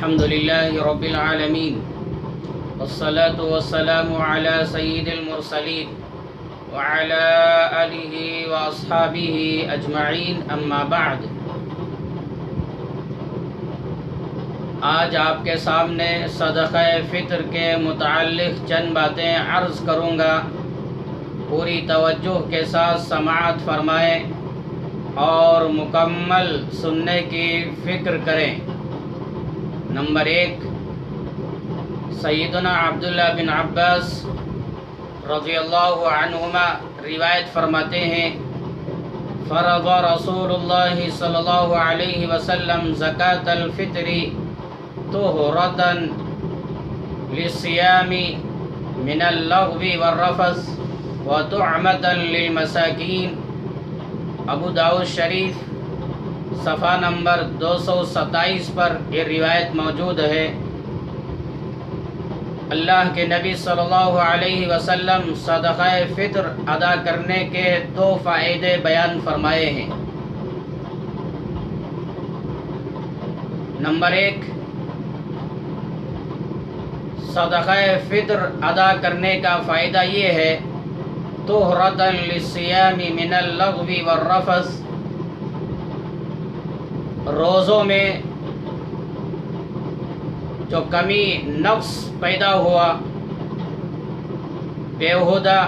الحمد لله رب العالمين والصلاة والسلام على سيد المرسلين وعلى آله وأصحابه أجمعين أما بعد۔ آج آپ کے سامنے صدقہ فطر کے متعلق چند باتیں عرض کروں گا، پوری توجہ کے ساتھ سماعت فرمائیں اور مکمل سننے کی فکر کریں۔ نمبر 1، سیدنا عبداللہ بن عباس رضی اللہ عنہما روایت فرماتے ہیں، فرض رسول اللہ صلی اللہ علیہ وسلم زکاة الفطر طہرۃ للصیام من اللغو والرفث وطعمۃ للمساکین۔ ابو داؤد شریف صفحہ نمبر 227 پر یہ روایت موجود ہے۔ اللہ کے نبی صلی اللہ علیہ وسلم صدقہ فطر ادا کرنے کے 2 فائدے بیان فرمائے ہیں۔ نمبر 1، صدقہ فطر ادا کرنے کا فائدہ یہ ہے، طہرۃ للصیام من اللغو والرفث، روزوں میں جو کمی نقص پیدا ہوا، بیہودہ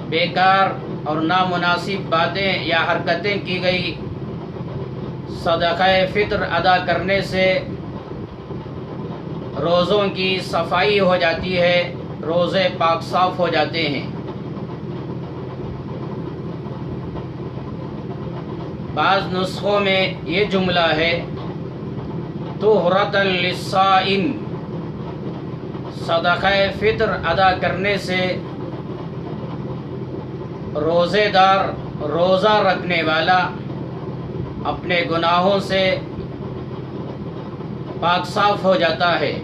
بیکار اور نامناسب باتیں یا حرکتیں کی گئی، صدقہ فطر ادا کرنے سے روزوں کی صفائی ہو جاتی ہے، روزے پاک صاف ہو جاتے ہیں۔ بعض نسخوں میں یہ جملہ ہے، طہرۃ للصائم، صدقہ فطر ادا کرنے سے روزے دار، روزہ رکھنے والا اپنے گناہوں سے پاک صاف ہو جاتا ہے۔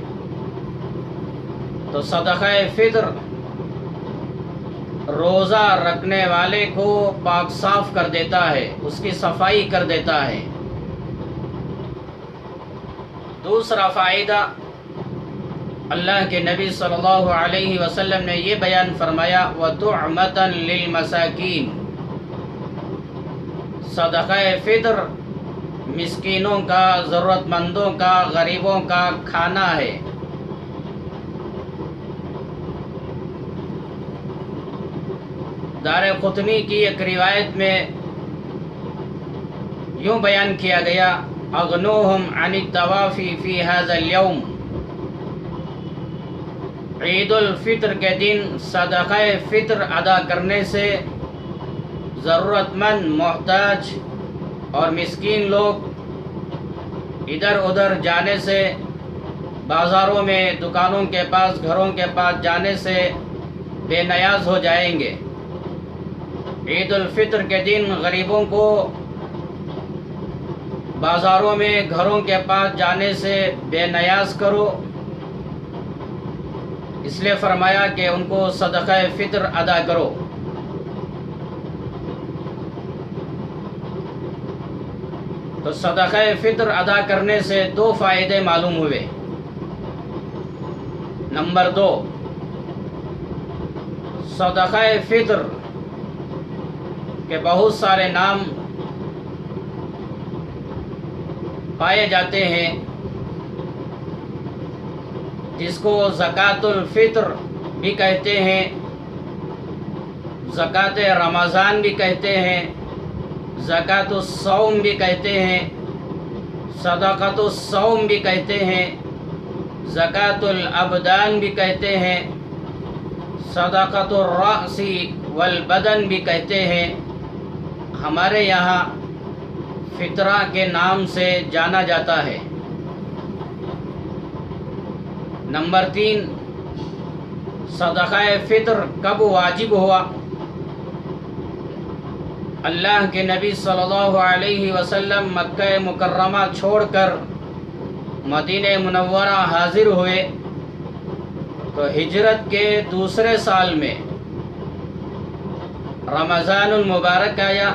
تو صدقہ فطر روزہ رکھنے والے کو پاک صاف کر دیتا ہے، اس کی صفائی کر دیتا ہے۔ دوسرا فائدہ، اللہ کے نبی صلی اللہ علیہ وسلم نے یہ بیان فرمایا، وَطُعْمَةً لِلْمَسَاكِينَ، صدقہ فطر مسکینوں کا، ضرورت مندوں کا، غریبوں کا کھانا ہے۔ دارقطنی کی ایک روایت میں یوں بیان کیا گیا، اغنوہم عن الطوافی فی ھذا اليوم، عید الفطر کے دن صدقہ فطر ادا کرنے سے ضرورت مند، محتاج اور مسکین لوگ ادھر ادھر جانے سے، بازاروں میں، دکانوں کے پاس، گھروں کے پاس جانے سے بے نیاز ہو جائیں گے۔ عید الفطر کے دن غریبوں کو بازاروں میں، گھروں کے پاس جانے سے بے نیاز کرو، اس لیے فرمایا کہ ان کو صدقہ فطر ادا کرو۔ تو صدقہ فطر ادا کرنے سے 2 فائدے معلوم ہوئے۔ نمبر 2، صدقہ فطر کے بہت سارے نام پائے جاتے ہیں، جس کو زکوٰۃ الفطر بھی کہتے ہیں، زکوٰۃ رمضان بھی کہتے ہیں، زکوٰۃ الصوم بھی کہتے ہیں، صدقۃ الصوم بھی کہتے ہیں، زکوٰۃ الابدان بھی کہتے ہیں، صدقۃ الرأس والبدن بھی کہتے ہیں۔ ہمارے یہاں فطرہ کے نام سے جانا جاتا ہے۔ نمبر 3، صدقہ فطر کب واجب ہوا؟ اللہ کے نبی صلی اللہ علیہ وسلم مکہ مکرمہ چھوڑ کر مدینہ منورہ حاضر ہوئے تو ہجرت کے دوسرے سال میں رمضان المبارک آیا،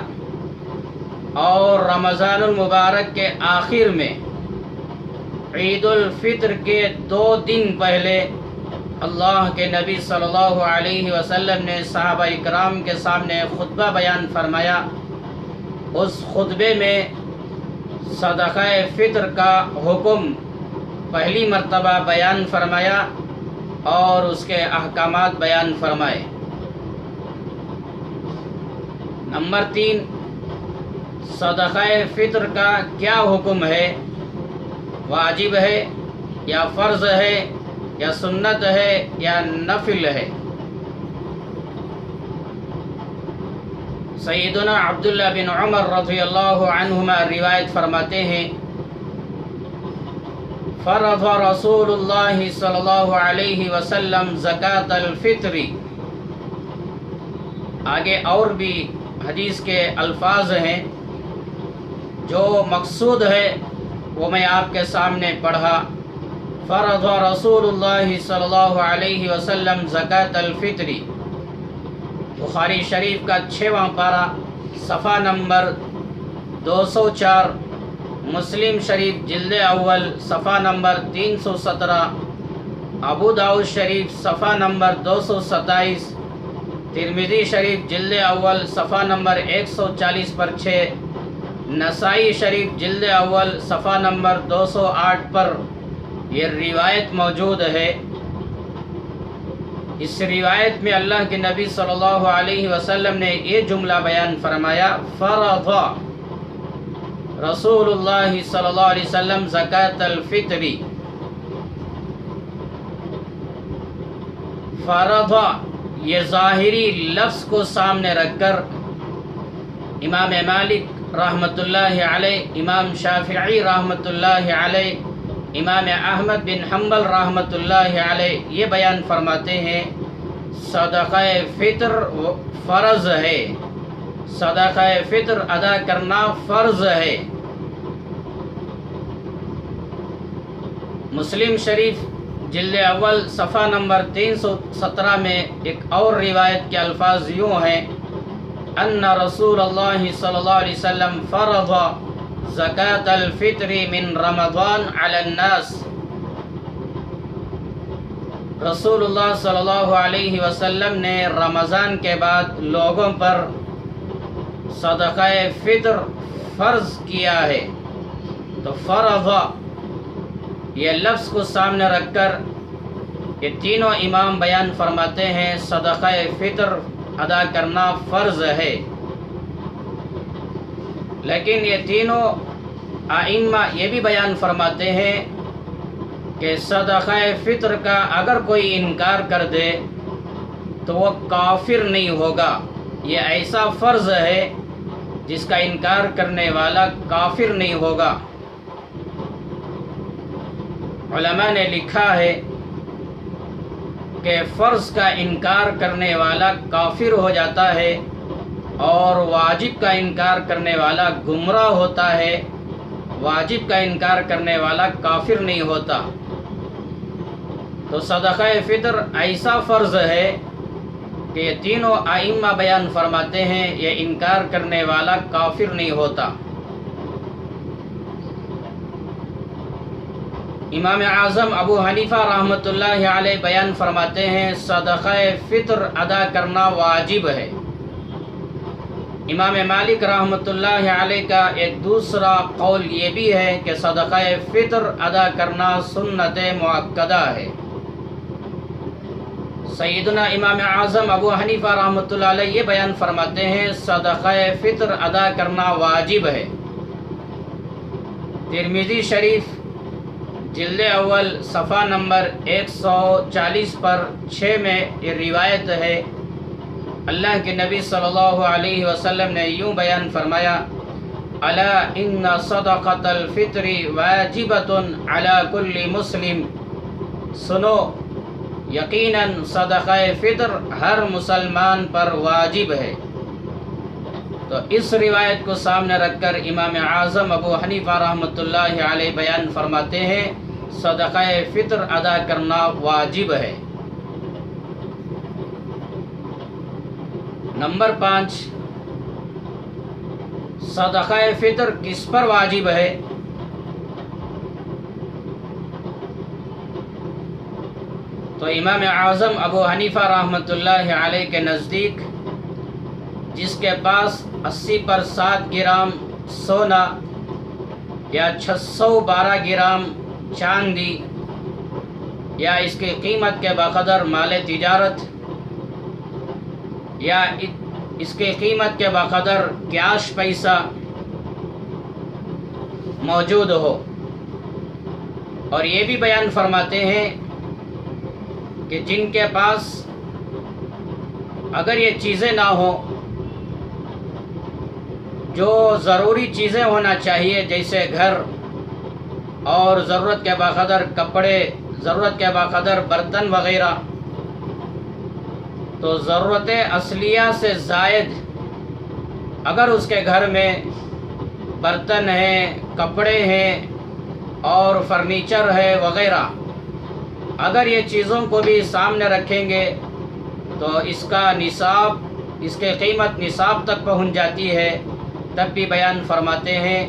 اور رمضان المبارک کے آخر میں عید الفطر کے 2 دن پہلے اللہ کے نبی صلی اللہ علیہ وسلم نے صحابہ اکرام کے سامنے خطبہ بیان فرمایا۔ اس خطبے میں صدقہ فطر کا حکم پہلی مرتبہ بیان فرمایا اور اس کے احکامات بیان فرمائے۔ نمبر 3، صدقہ فطر کا کیا حکم ہے؟ واجب ہے یا فرض ہے یا سنت ہے یا نفل ہے؟ سیدنا عبداللہ بن عمر رضی اللہ عنہما روایت فرماتے ہیں، فرض رسول اللہ صلی اللہ علیہ وسلم زکوٰۃ الفطر۔ آگے اور بھی حدیث کے الفاظ ہیں، جو مقصود ہے وہ میں آپ کے سامنے پڑھا۔ فرض رسول اللہ صلی اللہ علیہ وسلم زکوٰۃ الفطر، بخاری شریف کا 6واں پارہ صفحہ نمبر 204، مسلم شریف جلد اول صفحہ نمبر 317، ابو داؤد شریف صفحہ نمبر 227، ترمذی شریف جلد اول صفحہ نمبر 140 پر 6، نسائی شریف جلد اول صفحہ نمبر 208 پر یہ روایت موجود ہے۔ اس روایت میں اللہ کے نبی صلی اللہ علیہ وسلم نے یہ جملہ بیان فرمایا، فرض رسول اللہ صلی اللہ علیہ وسلم زکوٰۃ الفطر۔ فرض یہ ظاہری لفظ کو سامنے رکھ کر امام مالک رحمۃ اللہ علیہ، امام شافعی رحمۃ اللہ علیہ، امام احمد بن حنبل رحمۃ اللہ علیہ یہ بیان فرماتے ہیں، صدقہ فطر فرض ہے، صدقہ فطر ادا کرنا فرض ہے۔ مسلم شریف جلد اول صفحہ نمبر 317 میں ایک اور روایت کے الفاظ یوں ہیں، ان رسول اللہ صلی اللہ علیہ وسلم فرض زکوٰۃ الفطر من رمضان علی الناس۔ رسول اللہ صلی اللہ علیہ وسلم نے رمضان کے بعد لوگوں پر صدقہ فطر فرض کیا ہے۔ تو فرض یہ لفظ کو سامنے رکھ کر یہ تینوں امام بیان فرماتے ہیں صدقہ فطر ادا کرنا فرض ہے، لیکن یہ تینوں ائمہ یہ بھی بیان فرماتے ہیں کہ صدقہ فطر کا اگر کوئی انکار کر دے تو وہ کافر نہیں ہوگا، یہ ایسا فرض ہے جس کا انکار کرنے والا کافر نہیں ہوگا۔ علماء نے لکھا ہے کہ فرض کا انکار کرنے والا کافر ہو جاتا ہے اور واجب کا انکار کرنے والا گمراہ ہوتا ہے، واجب کا انکار کرنے والا کافر نہیں ہوتا۔ تو صدقہ فطر ایسا فرض ہے کہ یہ تینوں ائمہ بیان فرماتے ہیں یہ انکار کرنے والا کافر نہیں ہوتا۔ امام اعظم ابو حنیفہ رحمۃ اللہ علیہ بیان فرماتے ہیں صدقہ فطر ادا کرنا واجب ہے۔ امام مالک رحمۃ اللہ علیہ کا ایک دوسرا قول یہ بھی ہے کہ صدقہ فطر ادا کرنا سنت مؤکدہ ہے۔ سیدنا امام اعظم ابو حنیفہ رحمۃ اللہ علیہ یہ بیان فرماتے ہیں صدقہ فطر ادا کرنا واجب ہے۔ ترمذی شریف جلد اول صفحہ نمبر 140 پر 6 میں یہ روایت ہے، اللہ کے نبی صلی اللہ علیہ وسلم نے یوں بیان فرمایا، الا ان صدقۃ الفطر واجبۃ علی کل مسلم، سنو یقیناً صدقہ فطر ہر مسلمان پر واجب ہے۔ تو اس روایت کو سامنے رکھ کر امام اعظم ابو حنیفہ رحمۃ اللہ علیہ بیان فرماتے ہیں صدقہ فطر ادا کرنا واجب ہے۔ نمبر 5، صدقہ فطر کس پر واجب ہے؟ تو امام اعظم ابو حنیفہ رحمۃ اللہ علیہ کے نزدیک جس کے پاس 80% گرام سونا یا 612 گرام چاندی یا اس کی قیمت کے بقدر مال تجارت یا اس کی قیمت کے بقدر کیش پیسہ موجود ہو، اور یہ بھی بیان فرماتے ہیں کہ جن کے پاس اگر یہ چیزیں نہ ہوں جو ضروری چیزیں ہونا چاہیے جیسے گھر اور ضرورت کے بقدر کپڑے، ضرورت کے بقدر برتن وغیرہ، تو ضرورت اصلیہ سے زائد اگر اس کے گھر میں برتن ہیں، کپڑے ہیں اور فرنیچر ہے وغیرہ، اگر یہ چیزوں کو بھی سامنے رکھیں گے تو اس کا نصاب، اس کے قیمت نصاب تک پہنچ جاتی ہے، تب بھی بیان فرماتے ہیں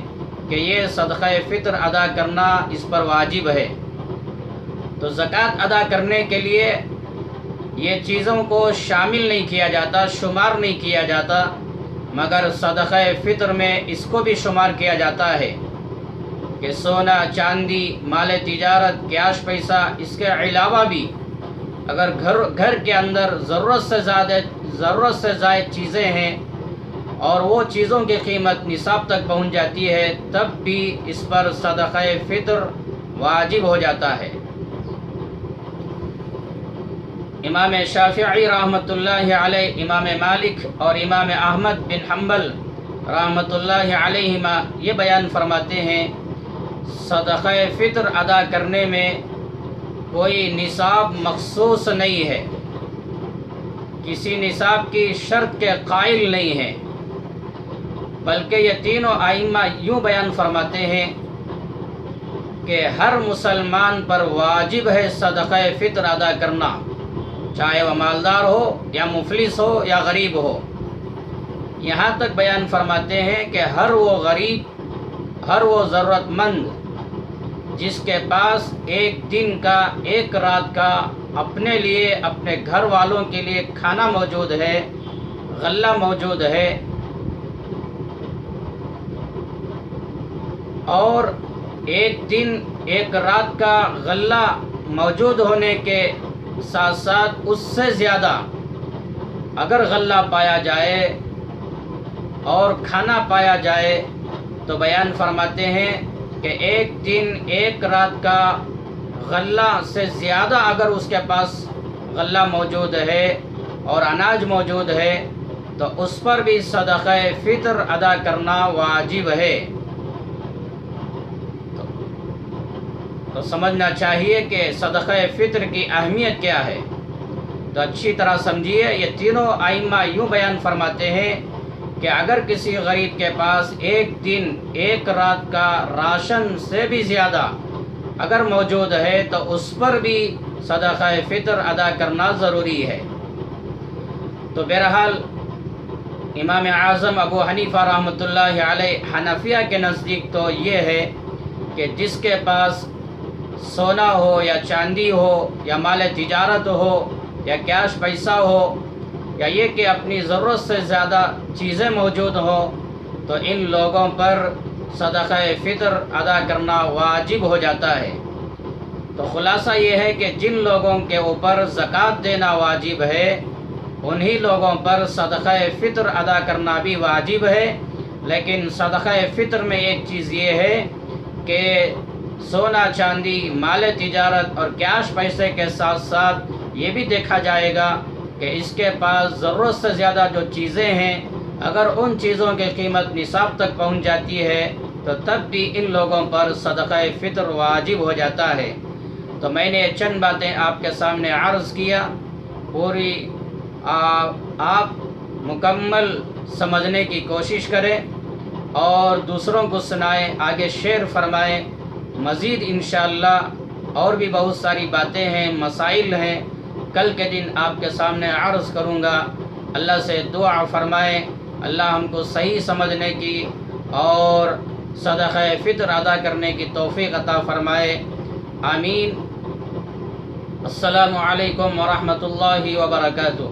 کہ یہ صدقہ فطر ادا کرنا اس پر واجب ہے۔ تو زکوٰۃ ادا کرنے کے لیے یہ چیزوں کو شامل نہیں کیا جاتا، شمار نہیں کیا جاتا، مگر صدقہ فطر میں اس کو بھی شمار کیا جاتا ہے کہ سونا، چاندی، مال تجارت، کیش پیسہ، اس کے علاوہ بھی اگر گھر کے اندر ضرورت سے زائد چیزیں ہیں اور وہ چیزوں کی قیمت نصاب تک پہنچ جاتی ہے، تب بھی اس پر صدقہ فطر واجب ہو جاتا ہے۔ امام شافعی رحمۃ اللہ علیہ، امام مالک اور امام احمد بن حنبل رحمۃ اللہ علیہما یہ بیان فرماتے ہیں صدقہ فطر ادا کرنے میں کوئی نصاب مخصوص نہیں ہے، کسی نصاب کی شرط کے قائل نہیں ہے، بلکہ یہ تینوں ائمہ یوں بیان فرماتے ہیں کہ ہر مسلمان پر واجب ہے صدقہ فطر ادا کرنا، چاہے وہ مالدار ہو یا مفلس ہو یا غریب ہو۔ یہاں تک بیان فرماتے ہیں کہ ہر وہ غریب، ہر وہ ضرورت مند جس کے پاس ایک دن کا، ایک رات کا اپنے لیے، اپنے گھر والوں کے لیے کھانا موجود ہے، غلہ موجود ہے، اور ایک دن، ایک رات کا غلہ موجود ہونے کے ساتھ ساتھ اس سے زیادہ اگر غلہ پایا جائے اور کھانا پایا جائے تو بیان فرماتے ہیں کہ ایک دن، ایک رات کا غلہ سے زیادہ اگر اس کے پاس غلہ موجود ہے اور اناج موجود ہے تو اس پر بھی صدقہ فطر ادا کرنا واجب ہے۔ تو سمجھنا چاہیے کہ صدقہ فطر کی اہمیت کیا ہے۔ تو اچھی طرح سمجھیے، یہ تینوں ائمہ یوں بیان فرماتے ہیں کہ اگر کسی غریب کے پاس ایک دن، ایک رات کا راشن سے بھی زیادہ اگر موجود ہے تو اس پر بھی صدقہ فطر ادا کرنا ضروری ہے۔ تو بہرحال امام اعظم ابو حنیفہ رحمۃ اللہ علیہ حنفیہ کے نزدیک تو یہ ہے کہ جس کے پاس سونا ہو یا چاندی ہو یا مال تجارت ہو یا کیش پیسہ ہو یا یہ کہ اپنی ضرورت سے زیادہ چیزیں موجود ہوں، تو ان لوگوں پر صدقہ فطر ادا کرنا واجب ہو جاتا ہے۔ تو خلاصہ یہ ہے کہ جن لوگوں کے اوپر زکوٰۃ دینا واجب ہے انہی لوگوں پر صدقہ فطر ادا کرنا بھی واجب ہے، لیکن صدقہ فطر میں ایک چیز یہ ہے کہ سونا، چاندی، مال تجارت اور کیش پیسے کے ساتھ ساتھ یہ بھی دیکھا جائے گا کہ اس کے پاس ضرورت سے زیادہ جو چیزیں ہیں اگر ان چیزوں کی قیمت نصاب تک پہنچ جاتی ہے تو تب بھی ان لوگوں پر صدقہ فطر واجب ہو جاتا ہے۔ تو میں نے چند باتیں آپ کے سامنے عرض کیا، پوری آپ مکمل سمجھنے کی کوشش کریں اور دوسروں کو سنائیں، آگے شیئر فرمائیں۔ مزید انشاءاللہ اور بھی بہت ساری باتیں ہیں، مسائل ہیں، کل کے دن آپ کے سامنے عرض کروں گا۔ اللہ سے دعا فرمائیں اللہ ہم کو صحیح سمجھنے کی اور صدقہ فطر ادا کرنے کی توفیق عطا فرمائے، آمین۔ السلام علیکم ورحمۃ اللہ وبرکاتہ.